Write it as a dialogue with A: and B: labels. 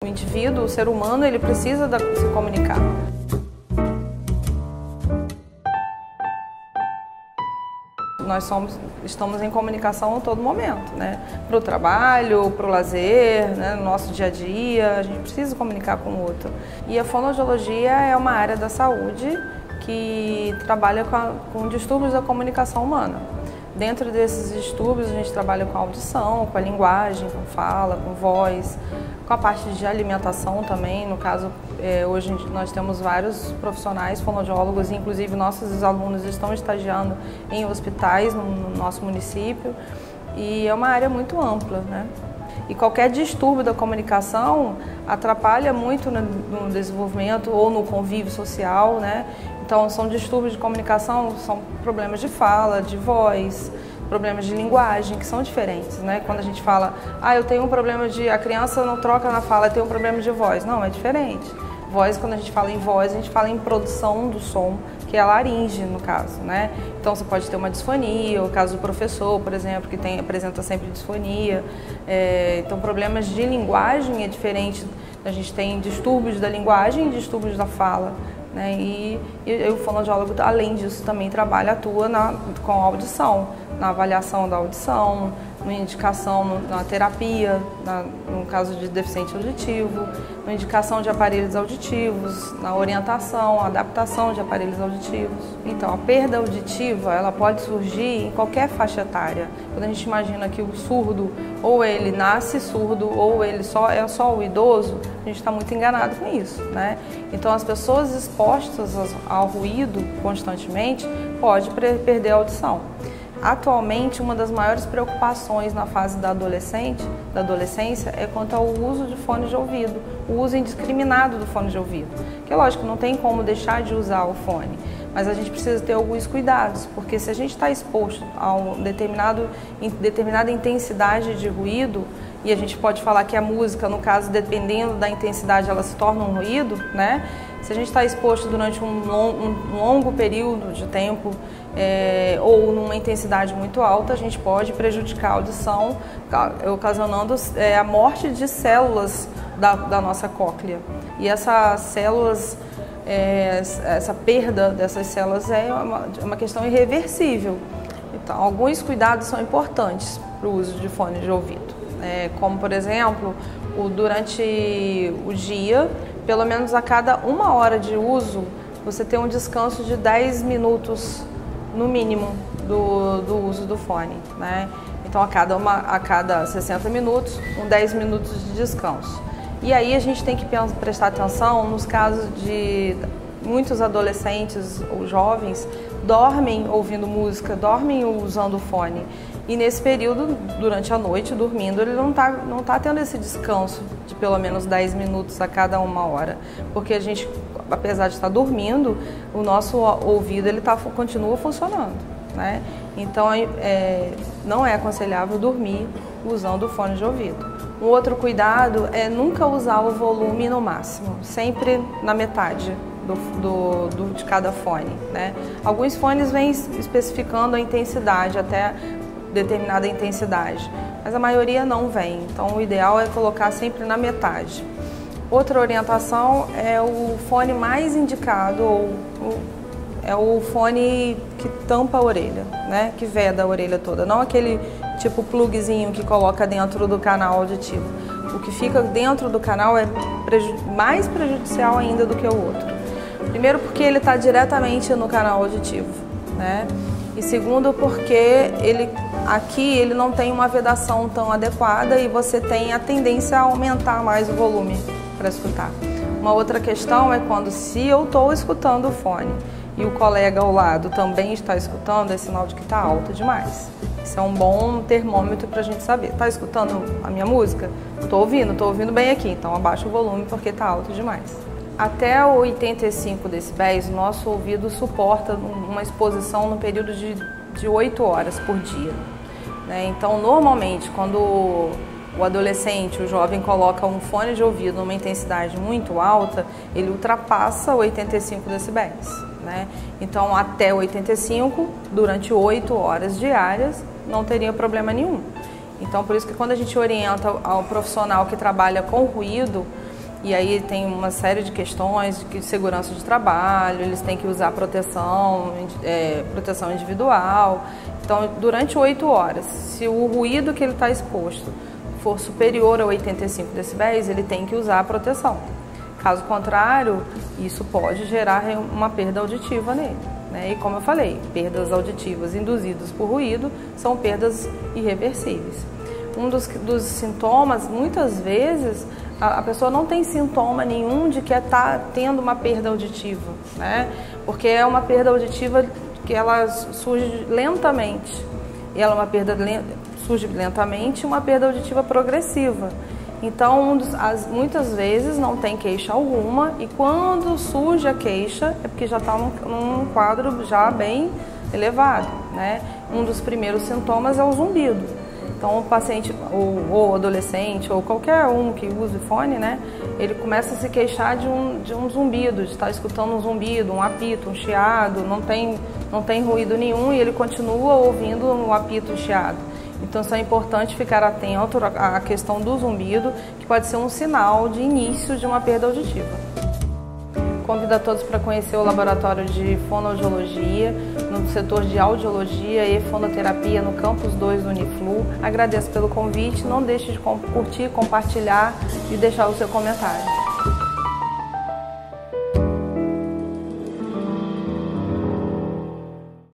A: O indivíduo, o ser humano, ele precisa se comunicar. Estamos em comunicação a todo momento, né? Para o trabalho, para o lazer, né? No nosso dia a dia, a gente precisa comunicar com o outro. E a fonoaudiologia é uma área da saúde que trabalha com distúrbios da comunicação humana. Dentro desses distúrbios, a gente trabalha com a audição, com a linguagem, com fala, com voz, com a parte de alimentação também. No caso, hoje nós temos vários profissionais fonoaudiólogos, inclusive nossos alunos estão estagiando em hospitais no nosso município. E é uma área muito ampla, né? E qualquer distúrbio da comunicação atrapalha muito no desenvolvimento ou no convívio social, né? Então, são distúrbios de comunicação, são problemas de fala, de voz, problemas de linguagem, que são diferentes, né? Quando a gente fala, eu tenho um problema a criança não troca na fala, eu tenho um problema de voz. Não, é diferente. Voz, quando a gente fala em voz, a gente fala em produção do som, que é a laringe, no caso, né? Então, você pode ter uma disfonia, o caso do professor, por exemplo, que apresenta sempre disfonia. Então, problemas de linguagem é diferente. A gente tem distúrbios da linguagem e distúrbios da fala, né? E o fonoaudiólogo, além disso, também atua com a audição, na avaliação da audição, na indicação na terapia, no caso de deficiente auditivo, na indicação de aparelhos auditivos, na orientação, adaptação de aparelhos auditivos. Então, a perda auditiva, ela pode surgir em qualquer faixa etária. Quando a gente imagina que o surdo, ou ele nasce surdo, ou ele é só o idoso, a gente está muito enganado com isso, né? Então, as pessoas expostas ao ruído constantemente podem perder a audição. Atualmente, uma das maiores preocupações na fase da adolescência é quanto ao uso de fone de ouvido, o uso indiscriminado do fone de ouvido. Que, lógico, não tem como deixar de usar o fone, mas a gente precisa ter alguns cuidados, porque se a gente está exposto a determinada intensidade de ruído, e a gente pode falar que a música, no caso, dependendo da intensidade, ela se torna um ruído, né? Se a gente está exposto durante um longo período de tempo ou numa intensidade muito alta, a gente pode prejudicar a audição, ocasionando a morte de células da nossa cóclea. E essas células, essa perda dessas células é uma questão irreversível. Então, alguns cuidados são importantes para o uso de fone de ouvido. Como, por exemplo, durante o dia, pelo menos a cada 1 hora de uso, você tem um descanso de 10 minutos, no mínimo, do uso do fone, né? Então, a cada 60 minutos, 10 minutos de descanso. E aí a gente tem que prestar atenção nos casos de muitos adolescentes ou jovens dormem ouvindo música, dormem usando o fone. E nesse período, durante a noite, dormindo, ele não tá tendo esse descanso de pelo menos 10 minutos a cada 1 hora. Porque a gente, apesar de estar dormindo, o nosso ouvido continua funcionando, né? Então, não é aconselhável dormir usando o fone de ouvido. Um outro cuidado é nunca usar o volume no máximo, sempre na metade de cada fone, né? Alguns fones vêm especificando a intensidade, até determinada intensidade, mas a maioria não vem, então o ideal é colocar sempre na metade. Outra orientação é o fone mais indicado, é o fone que tampa a orelha, né? Que veda a orelha toda, não aquele tipo plugzinho que coloca dentro do canal auditivo. O que fica dentro do canal é mais prejudicial ainda do que o outro. Primeiro, porque ele está diretamente no canal auditivo, né? E segundo, porque aqui ele não tem uma vedação tão adequada e você tem a tendência a aumentar mais o volume para escutar. Uma outra questão é se eu estou escutando o fone e o colega ao lado também está escutando, é sinal de que está alto demais. Isso é um bom termômetro para a gente saber. Está escutando a minha música? Estou ouvindo bem aqui, então abaixa o volume porque está alto demais. Até 85 decibéis, o nosso ouvido suporta uma exposição no período de 8 horas por dia, né? Então, normalmente, quando o adolescente, o jovem, coloca um fone de ouvido numa intensidade muito alta, ele ultrapassa 85 decibéis, né? Então, até 85, durante 8 horas diárias, não teria problema nenhum. Então, por isso que quando a gente orienta ao profissional que trabalha com ruído, E aí tem uma série de questões de segurança de trabalho, eles têm que usar proteção individual. Então, durante 8 horas, se o ruído que ele está exposto for superior a 85 decibéis, ele tem que usar a proteção. Caso contrário, isso pode gerar uma perda auditiva nele, né? E como eu falei, perdas auditivas induzidas por ruído são perdas irreversíveis. Um dos sintomas, muitas vezes, a pessoa não tem sintoma nenhum de que está tendo uma perda auditiva, né? Porque é uma perda auditiva que ela surge lentamente. E ela é uma perda surge lentamente, uma perda auditiva progressiva. Então, muitas vezes não tem queixa alguma, e quando surge a queixa é porque já está num quadro já bem elevado, né? Um dos primeiros sintomas é o zumbido. Então, o paciente, ou adolescente, ou qualquer um que use fone, né? Ele começa a se queixar de um zumbido, de estar escutando um zumbido, um apito, um chiado, não tem ruído nenhum e ele continua ouvindo um apito, um chiado. Então, isso é importante ficar atento à questão do zumbido, que pode ser um sinal de início de uma perda auditiva. Convido a todos para conhecer o laboratório de fonoaudiologia, no setor de audiologia e fonoterapia no Campus 2 do Uniflu. Agradeço pelo convite, não deixe de curtir, compartilhar e deixar o seu comentário.